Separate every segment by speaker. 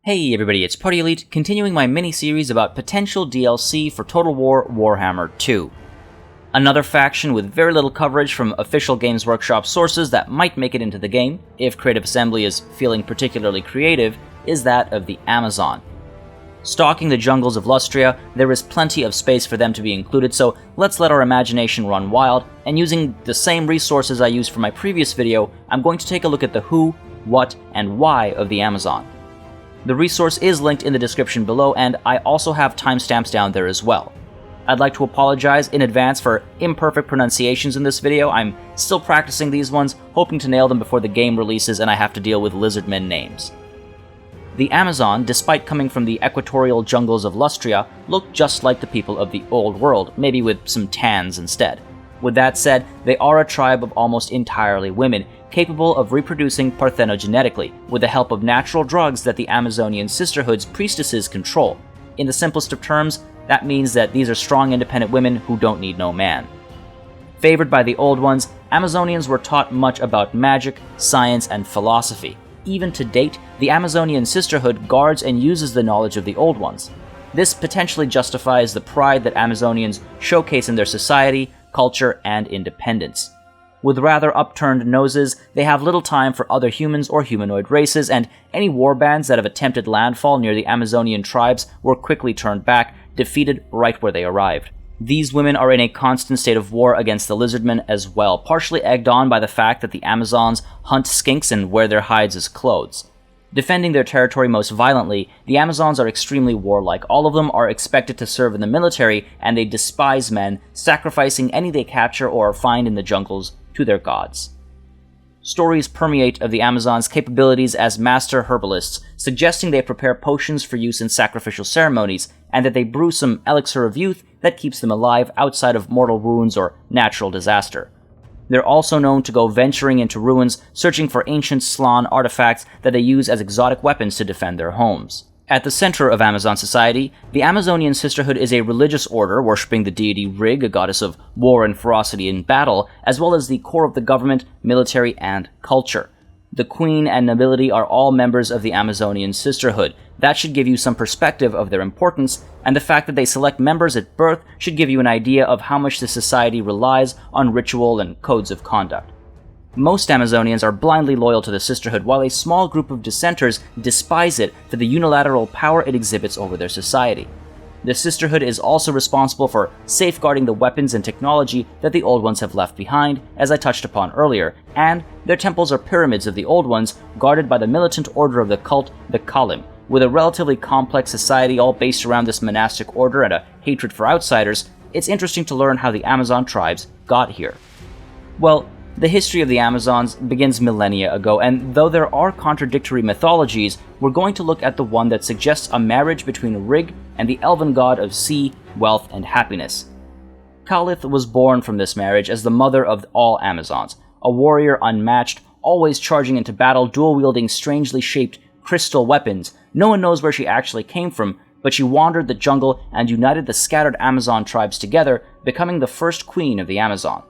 Speaker 1: Hey everybody, it's Party Elite, continuing my mini-series about potential DLC for Total War Warhammer 2. Another faction with very little coverage from official Games Workshop sources that might make it into the game, if Creative Assembly is feeling particularly creative, is that of the Amazon. Stalking the jungles of Lustria, there is plenty of space for them to be included, so let's let our imagination run wild, and using the same resources I used for my previous video, I'm going to take a look at the who, what, and why of the Amazon. The resource is linked in the description below, and I also have timestamps down there as well. I'd like to apologize in advance for imperfect pronunciations in this video. I'm still practicing these ones, hoping to nail them before the game releases and I have to deal with lizardmen names. The Amazon, despite coming from the equatorial jungles of Lustria, look just like the people of the Old World, maybe with some tans instead. With that said, they are a tribe of almost entirely women, capable of reproducing parthenogenetically, with the help of natural drugs that the Amazonian Sisterhood's priestesses control. In the simplest of terms, that means that these are strong, independent women who don't need no man. Favored by the Old Ones, Amazonians were taught much about magic, science, and philosophy. Even to date, the Amazonian Sisterhood guards and uses the knowledge of the Old Ones. This potentially justifies the pride that Amazonians showcase in their society, culture, and independence. With rather upturned noses, they have little time for other humans or humanoid races, and any warbands that have attempted landfall near the Amazonian tribes were quickly turned back, defeated right where they arrived. These women are in a constant state of war against the lizardmen as well, partially egged on by the fact that the Amazons hunt skinks and wear their hides as clothes. Defending their territory most violently, the Amazons are extremely warlike. All of them are expected to serve in the military, and they despise men, sacrificing any they capture or find in the jungles to their gods. Stories permeate of the Amazons' capabilities as master herbalists, suggesting they prepare potions for use in sacrificial ceremonies, and that they brew some elixir of youth that keeps them alive outside of mortal wounds or natural disaster. They're also known to go venturing into ruins, searching for ancient Slann artifacts that they use as exotic weapons to defend their homes. At the center of Amazon society, the Amazonian Sisterhood is a religious order worshipping the deity Rig, a goddess of war and ferocity in battle, as well as the core of the government, military, and culture. The queen and nobility are all members of the Amazonian Sisterhood. That should give you some perspective of their importance, and the fact that they select members at birth should give you an idea of how much the society relies on ritual and codes of conduct. Most Amazonians are blindly loyal to the Sisterhood, while a small group of dissenters despise it for the unilateral power it exhibits over their society. The Sisterhood is also responsible for safeguarding the weapons and technology that the Old Ones have left behind, as I touched upon earlier, and their temples are pyramids of the Old Ones, guarded by the militant order of the cult, the Kalim. With a relatively complex society all based around this monastic order and a hatred for outsiders, it's interesting to learn how the Amazon tribes got here. Well, the history of the Amazons begins millennia ago, and though there are contradictory mythologies, we're going to look at the one that suggests a marriage between Rig and the elven god of sea, wealth, and happiness. Kalith was born from this marriage as the mother of all Amazons, a warrior unmatched, always charging into battle, dual-wielding strangely shaped crystal weapons. No one knows where she actually came from, but she wandered the jungle and united the scattered Amazon tribes together, becoming the first queen of the Amazon.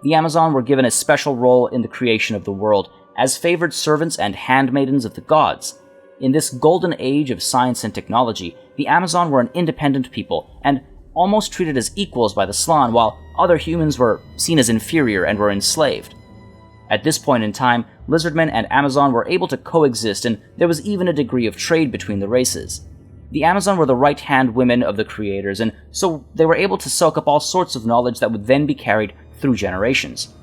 Speaker 1: The Amazon were given a special role in the creation of the world, as favored servants and handmaidens of the gods. In this golden age of science and technology, the Amazon were an independent people, and almost treated as equals by the Slann, while other humans were seen as inferior and were enslaved. At this point in time, lizardmen and Amazon were able to coexist, and there was even a degree of trade between the races. The Amazon were the right-hand women of the creators, and so they were able to soak up all sorts of knowledge that would then be carried through generations.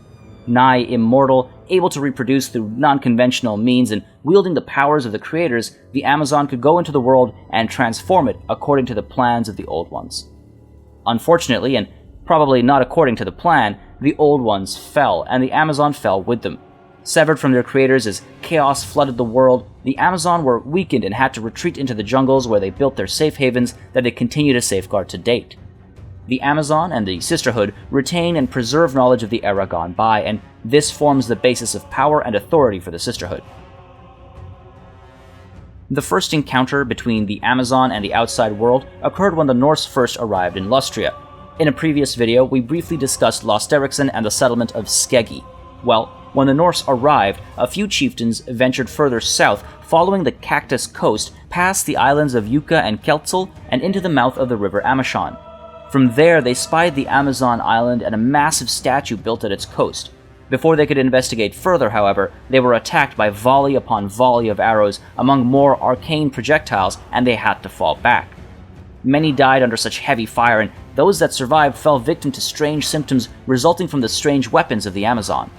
Speaker 1: Nigh immortal, able to reproduce through non-conventional means, and wielding the powers of the creators, the Amazon could go into the world and transform it according to the plans of the Old Ones. Unfortunately, and probably not according to the plan, the Old Ones fell, and the Amazon fell with them. Severed from their creators as chaos flooded the world, the Amazon were weakened and had to retreat into the jungles where they built their safe havens that they continue to safeguard to date. The Amazon and the Sisterhood retain and preserve knowledge of the era gone by, and this forms the basis of power and authority for the Sisterhood. The first encounter between the Amazon and the outside world occurred when the Norse first arrived in Lustria. In a previous video, we briefly discussed Lwaxanna and the settlement of Skeggi. Well, when the Norse arrived, a few chieftains ventured further south, following the Cactus Coast, past the islands of Yucca and Keltzel, and into the mouth of the river Amazon. From there, they spied the Amazon island and a massive statue built at its coast. Before they could investigate further, however, they were attacked by volley upon volley of arrows among more arcane projectiles, and they had to fall back. Many died under such heavy fire, and those that survived fell victim to strange symptoms resulting from the strange weapons of the Amazon.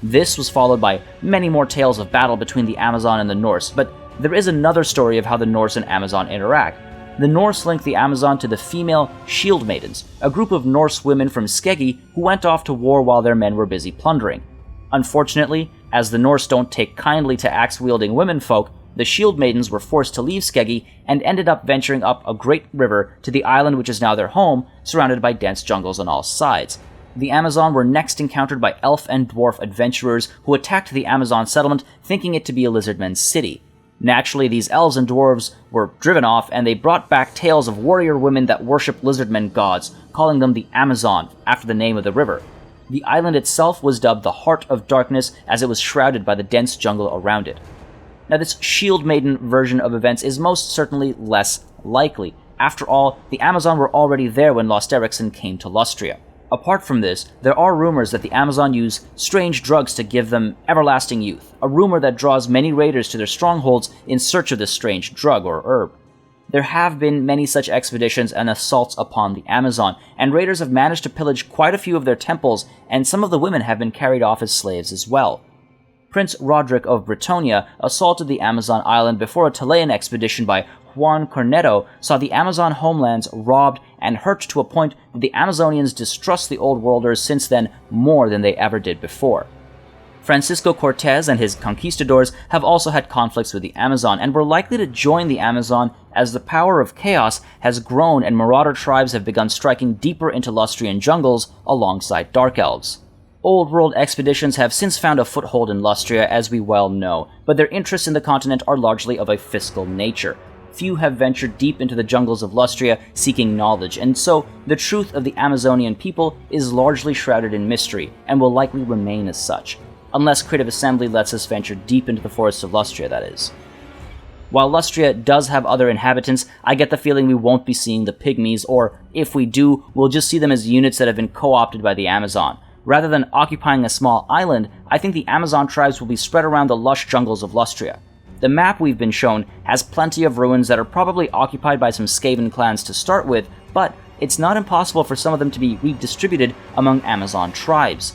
Speaker 1: This was followed by many more tales of battle between the Amazon and the Norse, but there is another story of how the Norse and Amazon interact. The Norse linked the Amazon to the female Shield Maidens, a group of Norse women from Skeggi who went off to war while their men were busy plundering. Unfortunately, as the Norse don't take kindly to axe-wielding womenfolk, the Shield Maidens were forced to leave Skeggi and ended up venturing up a great river to the island which is now their home, surrounded by dense jungles on all sides. The Amazon were next encountered by elf and dwarf adventurers who attacked the Amazon settlement, thinking it to be a lizardmen's city. Naturally, these elves and dwarves were driven off, and they brought back tales of warrior women that worship lizardmen gods, calling them the Amazon, after the name of the river. The island itself was dubbed the Heart of Darkness, as it was shrouded by the dense jungle around it. Now, this Shield Maiden version of events is most certainly less likely. After all, the Amazon were already there when Lost Ericsson came to Lustria. Apart from this, there are rumors that the Amazon use strange drugs to give them everlasting youth, a rumor that draws many raiders to their strongholds in search of this strange drug or herb. There have been many such expeditions and assaults upon the Amazon, and raiders have managed to pillage quite a few of their temples, and some of the women have been carried off as slaves as well. Prince Roderick of Britonia assaulted the Amazon island before a Talayan expedition by Juan Corneto saw the Amazon homelands robbed and hurt to a point that the Amazonians distrust the Old Worlders since then more than they ever did before. Francisco Cortez and his conquistadors have also had conflicts with the Amazon and were likely to join the Amazon as the power of chaos has grown and marauder tribes have begun striking deeper into Lustrian jungles alongside Dark Elves. Old World expeditions have since found a foothold in Lustria, as we well know, but their interests in the continent are largely of a fiscal nature. Few have ventured deep into the jungles of Lustria seeking knowledge, and so the truth of the Amazonian people is largely shrouded in mystery, and will likely remain as such. Unless Creative Assembly lets us venture deep into the forests of Lustria, that is. While Lustria does have other inhabitants, I get the feeling we won't be seeing the pygmies, or if we do, we'll just see them as units that have been co-opted by the Amazon. Rather than occupying a small island, I think the Amazon tribes will be spread around the lush jungles of Lustria. The map we've been shown has plenty of ruins that are probably occupied by some Skaven clans to start with, but it's not impossible for some of them to be redistributed among Amazon tribes.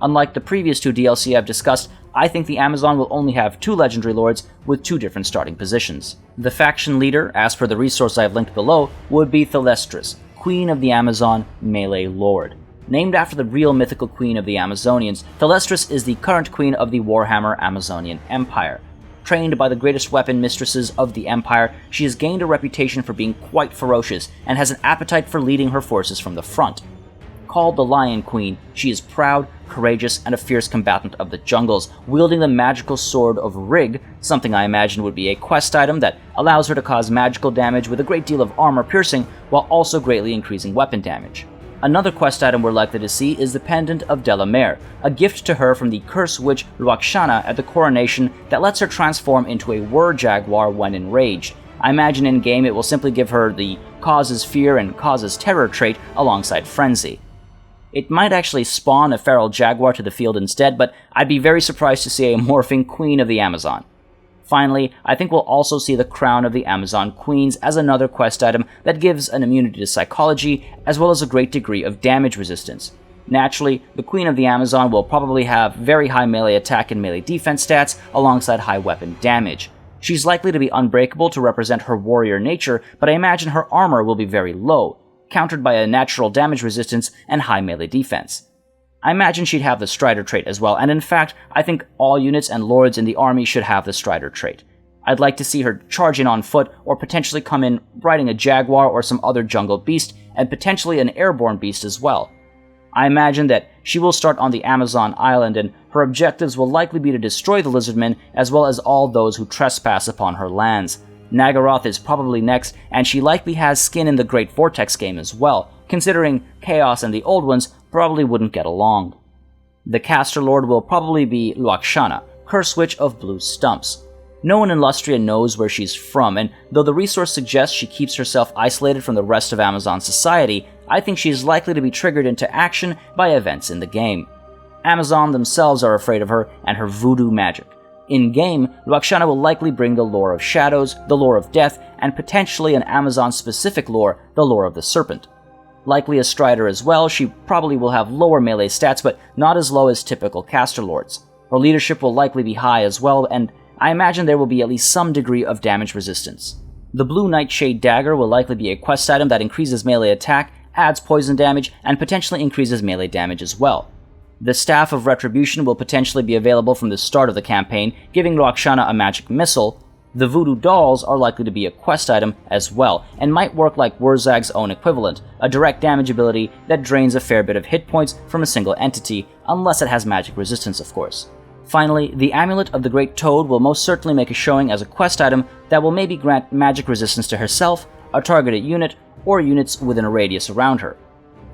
Speaker 1: Unlike the previous two DLC I've discussed, I think the Amazon will only have 2 legendary lords with 2 different starting positions. The faction leader, as per the resource I've linked below, would be Thalestris, Queen of the Amazon, Melee Lord. Named after the real mythical queen of the Amazonians, Thalestris is the current queen of the Warhammer Amazonian Empire. Trained by the greatest weapon mistresses of the Empire, she has gained a reputation for being quite ferocious and has an appetite for leading her forces from the front. Called the Lion Queen, she is proud, courageous, and a fierce combatant of the jungles, wielding the magical sword of Rig, something I imagine would be a quest item that allows her to cause magical damage with a great deal of armor piercing, while also greatly increasing weapon damage. Another quest item we're likely to see is the Pendant of Delamere, a gift to her from the curse witch Lwaxanna at the coronation that lets her transform into a were-jaguar when enraged. I imagine in-game it will simply give her the Causes Fear and Causes Terror trait alongside Frenzy. It might actually spawn a feral jaguar to the field instead, but I'd be very surprised to see a morphing Queen of the Amazon. Finally, I think we'll also see the Crown of the Amazon Queens as another quest item that gives an immunity to psychology, as well as a great degree of damage resistance. Naturally, the Queen of the Amazon will probably have very high melee attack and melee defense stats, alongside high weapon damage. She's likely to be unbreakable to represent her warrior nature, but I imagine her armor will be very low, countered by a natural damage resistance and high melee defense. I imagine she'd have the Strider trait as well, and in fact, I think all units and lords in the army should have the Strider trait. I'd like to see her charge in on foot, or potentially come in riding a jaguar or some other jungle beast, and potentially an airborne beast as well. I imagine that she will start on the Amazon island, and her objectives will likely be to destroy the lizardmen, as well as all those who trespass upon her lands. Nagaroth is probably next, and she likely has skin in the Great Vortex game as well, considering Chaos and the Old Ones probably wouldn't get along. The caster lord will probably be Lwaxanna, Curse Witch of Blue Stumps. No one in Lustria knows where she's from, and though the resource suggests she keeps herself isolated from the rest of Amazon society, I think she is likely to be triggered into action by events in the game. Amazon themselves are afraid of her and her voodoo magic. In-game, Lwaxanna will likely bring the lore of shadows, the lore of death, and potentially an Amazon-specific lore, the lore of the Serpent. Likely a Strider as well, she probably will have lower melee stats, but not as low as typical caster lords. Her leadership will likely be high as well, and I imagine there will be at least some degree of damage resistance. The Blue Nightshade Dagger will likely be a quest item that increases melee attack, adds poison damage, and potentially increases melee damage as well. The Staff of Retribution will potentially be available from the start of the campaign, giving Lwaxanna a magic missile. The Voodoo Dolls are likely to be a quest item as well, and might work like Wurzag's own equivalent, a direct damage ability that drains a fair bit of hit points from a single entity, unless it has magic resistance, of course. Finally, the Amulet of the Great Toad will most certainly make a showing as a quest item that will maybe grant magic resistance to herself, a targeted unit, or units within a radius around her.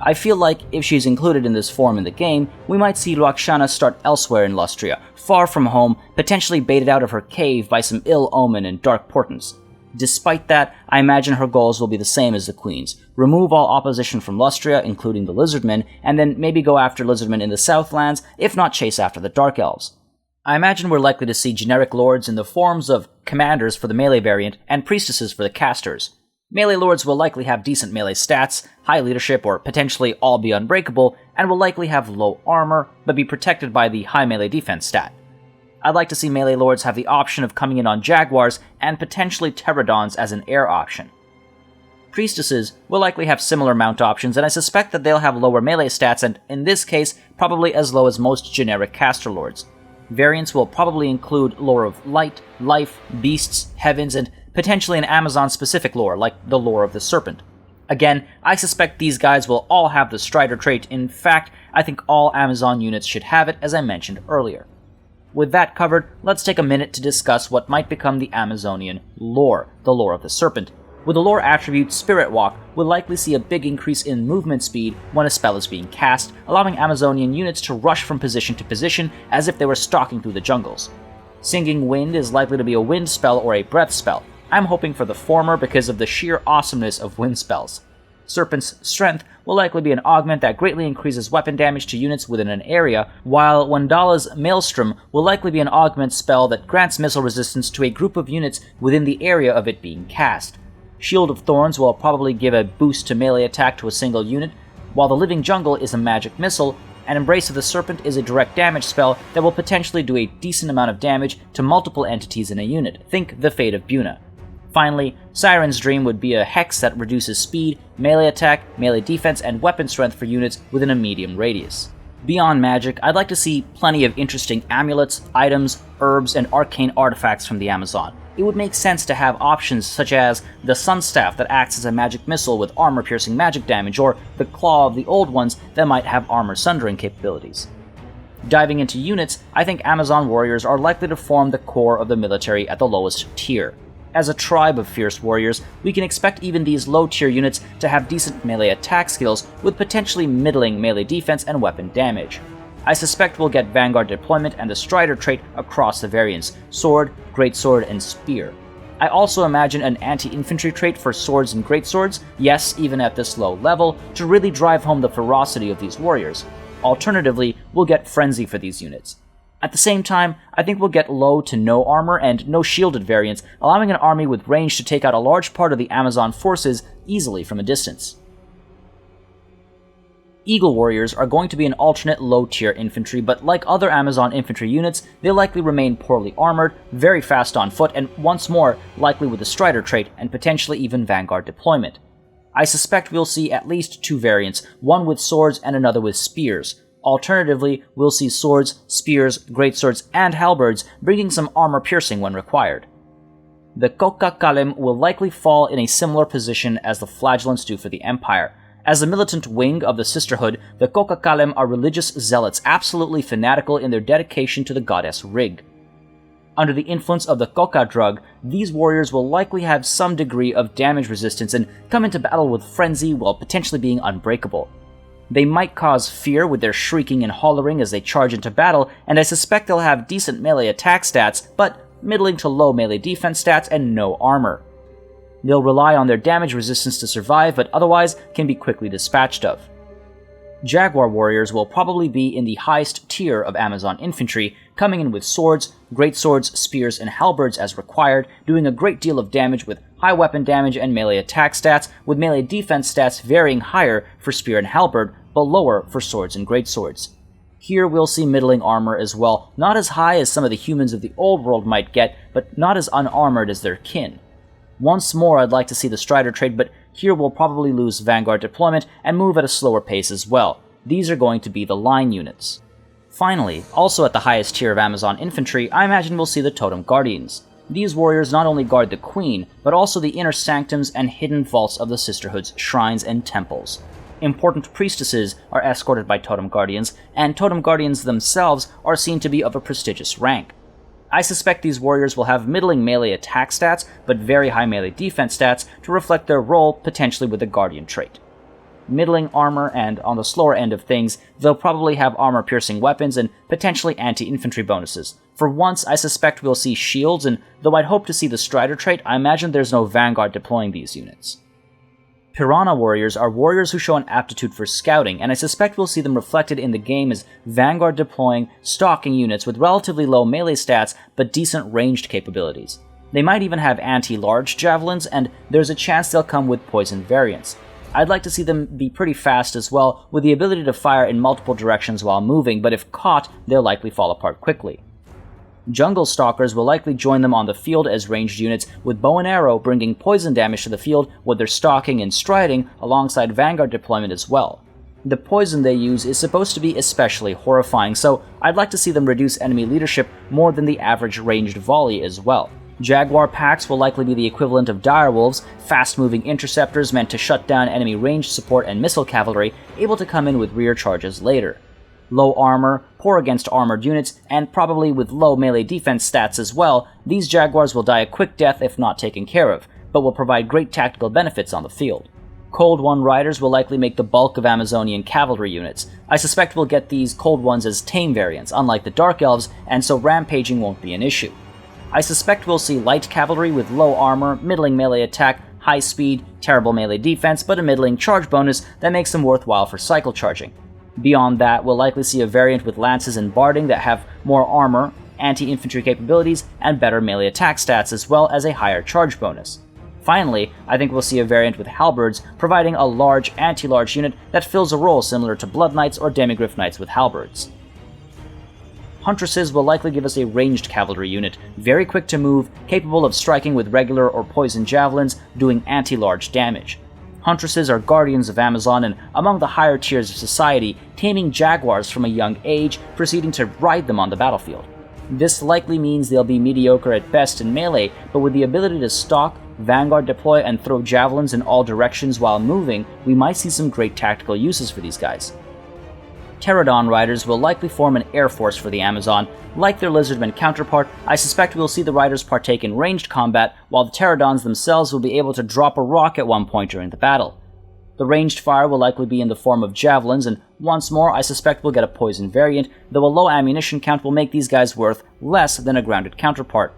Speaker 1: I feel like if she's included in this form in the game, we might see Lwaxanna start elsewhere in Lustria, far from home, potentially baited out of her cave by some ill omen and dark portents. Despite that, I imagine her goals will be the same as the Queen's: remove all opposition from Lustria, including the Lizardmen, and then maybe go after Lizardmen in the Southlands, if not chase after the Dark Elves. I imagine we're likely to see generic lords in the forms of commanders for the melee variant and priestesses for the casters. Melee lords will likely have decent melee stats, high leadership, or potentially all be unbreakable, and will likely have low armor, but be protected by the high melee defense stat. I'd like to see melee lords have the option of coming in on jaguars and potentially pterodons as an air option. Priestesses will likely have similar mount options, and I suspect that they'll have lower melee stats and, in this case, probably as low as most generic caster lords. Variants will probably include lore of light, life, beasts, heavens, and potentially an Amazon-specific lore, like the lore of the Serpent. Again, I suspect these guys will all have the Strider trait. In fact, I think all Amazon units should have it, as I mentioned earlier. With that covered, let's take a minute to discuss what might become the Amazonian lore, the lore of the Serpent. With the lore attribute Spirit Walk, we'll likely see a big increase in movement speed when a spell is being cast, allowing Amazonian units to rush from position to position as if they were stalking through the jungles. Singing Wind is likely to be a wind spell or a breath spell. I'm hoping for the former because of the sheer awesomeness of wind spells. Serpent's Strength will likely be an augment that greatly increases weapon damage to units within an area, while Wandala's Maelstrom will likely be an augment spell that grants missile resistance to a group of units within the area of it being cast. Shield of Thorns will probably give a boost to melee attack to a single unit, while the Living Jungle is a magic missile, and Embrace of the Serpent is a direct damage spell that will potentially do a decent amount of damage to multiple entities in a unit. Think the Fate of Buna. Finally, Siren's Dream would be a hex that reduces speed, melee attack, melee defense, and weapon strength for units within a medium radius. Beyond magic, I'd like to see plenty of interesting amulets, items, herbs, and arcane artifacts from the Amazon. It would make sense to have options such as the Sun Staff that acts as a magic missile with armor-piercing magic damage, or the Claw of the Old Ones that might have armor-sundering capabilities. Diving into units, I think Amazon warriors are likely to form the core of the military at the lowest tier. As a tribe of fierce warriors, we can expect even these low-tier units to have decent melee attack skills with potentially middling melee defense and weapon damage. I suspect we'll get Vanguard deployment and the Strider trait across the variants: Sword, Greatsword, and Spear. I also imagine an anti-infantry trait for swords and greatswords, yes, even at this low level, to really drive home the ferocity of these warriors. Alternatively, we'll get Frenzy for these units. At the same time, I think we'll get low to no armor and no shielded variants, allowing an army with range to take out a large part of the Amazon forces easily from a distance. Eagle Warriors are going to be an alternate low-tier infantry, but like other Amazon infantry units, they'll likely remain poorly armored, very fast on foot, and once more, likely with the Strider trait and potentially even Vanguard deployment. I suspect we'll see at least two variants, one with swords and another with spears. Alternatively, we'll see swords, spears, greatswords, and halberds, bringing some armor piercing when required. The Kokka Kalim will likely fall in a similar position as the Flagellants do for the Empire. As the militant wing of the Sisterhood, the Kokka Kalim are religious zealots absolutely fanatical in their dedication to the goddess Rig. Under the influence of the Kokka drug, these warriors will likely have some degree of damage resistance and come into battle with frenzy while potentially being unbreakable. They might cause fear with their shrieking and hollering as they charge into battle, and I suspect they'll have decent melee attack stats, but middling to low melee defense stats and no armor. They'll rely on their damage resistance to survive, but otherwise can be quickly dispatched of. Jaguar warriors will probably be in the highest tier of Amazon infantry, coming in with swords, greatswords, spears, and halberds as required, doing a great deal of damage with high weapon damage and melee attack stats, with melee defense stats varying higher for spear and halberd, but lower for swords and greatswords. Here we'll see middling armor as well, not as high as some of the humans of the old world might get, but not as unarmored as their kin. Once more, I'd like to see the Strider trait, but here we'll probably lose Vanguard deployment and move at a slower pace as well. These are going to be the line units. Finally, also at the highest tier of Amazon infantry, I imagine we'll see the Totem Guardians. These warriors not only guard the Queen, but also the inner sanctums and hidden vaults of the Sisterhood's shrines and temples. Important priestesses are escorted by Totem Guardians, and Totem Guardians themselves are seen to be of a prestigious rank. I suspect these warriors will have middling melee attack stats, but very high melee defense stats to reflect their role potentially with the Guardian trait. Middling armor, and on the slower end of things, they'll probably have armor-piercing weapons and potentially anti-infantry bonuses. For once, I suspect we'll see shields, and though I'd hope to see the Strider trait, I imagine there's no Vanguard deploying these units. Piranha warriors are warriors who show an aptitude for scouting, and I suspect we'll see them reflected in the game as Vanguard deploying, stalking units with relatively low melee stats but decent ranged capabilities. They might even have anti-large javelins, and there's a chance they'll come with poison variants. I'd like to see them be pretty fast as well, with the ability to fire in multiple directions while moving, but if caught, they'll likely fall apart quickly. Jungle Stalkers will likely join them on the field as ranged units, with bow and arrow bringing poison damage to the field with their stalking and striding alongside Vanguard deployment as well. The poison they use is supposed to be especially horrifying, so I'd like to see them reduce enemy leadership more than the average ranged volley as well. Jaguar packs will likely be the equivalent of direwolves, fast-moving interceptors meant to shut down enemy ranged support and missile cavalry, able to come in with rear charges later. Low armor, poor against armored units, and probably with low melee defense stats as well, these Jaguars will die a quick death if not taken care of, but will provide great tactical benefits on the field. Cold One Riders will likely make the bulk of Amazonian cavalry units. I suspect we'll get these Cold Ones as tame variants, unlike the Dark Elves, and so rampaging won't be an issue. I suspect we'll see light cavalry with low armor, middling melee attack, high speed, terrible melee defense, but a middling charge bonus that makes them worthwhile for cycle charging. Beyond that, we'll likely see a variant with lances and barding that have more armor, anti-infantry capabilities, and better melee attack stats, as well as a higher charge bonus. Finally, I think we'll see a variant with halberds, providing a large anti-large unit that fills a role similar to Blood Knights or Demigryph Knights with halberds. Huntresses will likely give us a ranged cavalry unit, very quick to move, capable of striking with regular or poison javelins, doing anti-large damage. Huntresses are guardians of Amazon and among the higher tiers of society, taming jaguars from a young age, proceeding to ride them on the battlefield. This likely means they'll be mediocre at best in melee, but with the ability to stalk, Vanguard deploy, and throw javelins in all directions while moving, we might see some great tactical uses for these guys. Pterodon riders will likely form an air force for the Amazon. Like their lizardmen counterpart, I suspect we'll see the riders partake in ranged combat, while the pterodons themselves will be able to drop a rock at one point during the battle. The ranged fire will likely be in the form of javelins, and once more I suspect we'll get a poison variant, though a low ammunition count will make these guys worth less than a grounded counterpart.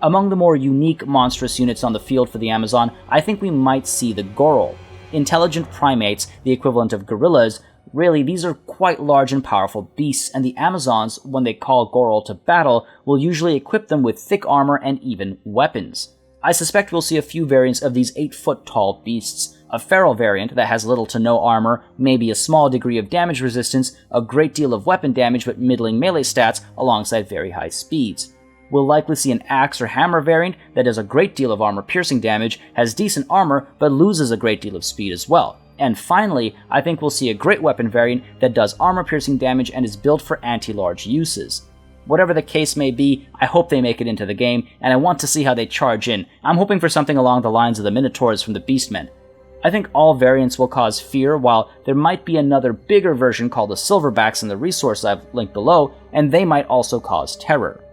Speaker 1: Among the more unique monstrous units on the field for the Amazon, I think we might see the Goril. Intelligent primates, the equivalent of gorillas. Really, these are quite large and powerful beasts, and the Amazons, when they call Goril to battle, will usually equip them with thick armor and even weapons. I suspect we'll see a few variants of these 8-foot-tall beasts, a feral variant that has little to no armor, maybe a small degree of damage resistance, a great deal of weapon damage but middling melee stats alongside very high speeds. We'll likely see an axe or hammer variant that does a great deal of armor-piercing damage, has decent armor, but loses a great deal of speed as well. And finally, I think we'll see a great weapon variant that does armor-piercing damage and is built for anti-large uses. Whatever the case may be, I hope they make it into the game, and I want to see how they charge in. I'm hoping for something along the lines of the Minotaurs from the Beastmen. I think all variants will cause fear, while there might be another bigger version called the Silverbacks in the resource I've linked below, and they might also cause terror.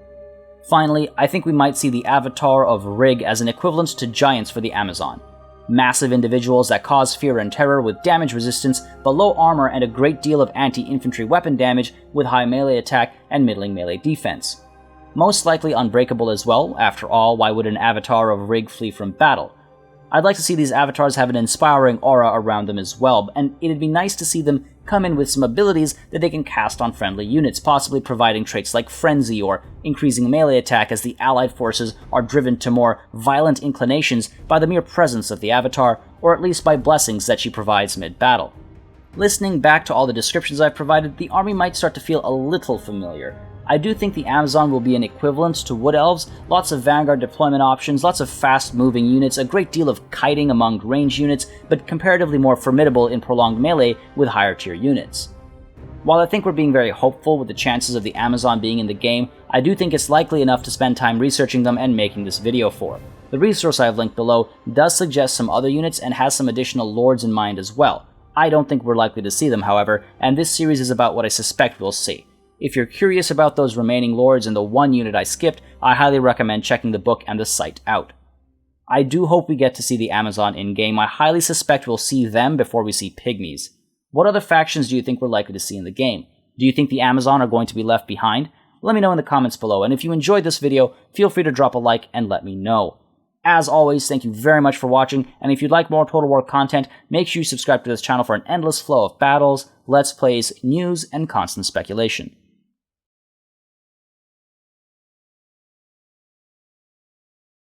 Speaker 1: Finally, I think we might see the avatar of Rig as an equivalent to giants for the Amazon. Massive individuals that cause fear and terror with damage resistance, but low armor and a great deal of anti-infantry weapon damage with high melee attack and middling melee defense. Most likely unbreakable as well, after all, why would an avatar of Rig flee from battle? I'd like to see these avatars have an inspiring aura around them as well, and it'd be nice to see them come in with some abilities that they can cast on friendly units, possibly providing traits like Frenzy or increasing melee attack as the allied forces are driven to more violent inclinations by the mere presence of the avatar, or at least by blessings that she provides mid-battle. Listening back to all the descriptions I've provided, the army might start to feel a little familiar. I do think the Amazon will be an equivalent to Wood Elves, lots of Vanguard deployment options, lots of fast-moving units, a great deal of kiting among range units, but comparatively more formidable in prolonged melee with higher-tier units. While I think we're being very hopeful with the chances of the Amazon being in the game, I do think it's likely enough to spend time researching them and making this video for. The resource I have linked below does suggest some other units and has some additional lords in mind as well. I don't think we're likely to see them, however, and this series is about what I suspect we'll see. If you're curious about those remaining lords and the one unit I skipped, I highly recommend checking the book and the site out. I do hope we get to see the Amazon in-game. I highly suspect we'll see them before we see pygmies. What other factions do you think we're likely to see in the game? Do you think the Amazon are going to be left behind? Let me know in the comments below, and if you enjoyed this video, feel free to drop a like and let me know. As always, thank you very much for watching, and if you'd like more Total War content, make sure you subscribe to this channel for an endless flow of battles, let's plays, news, and constant speculation.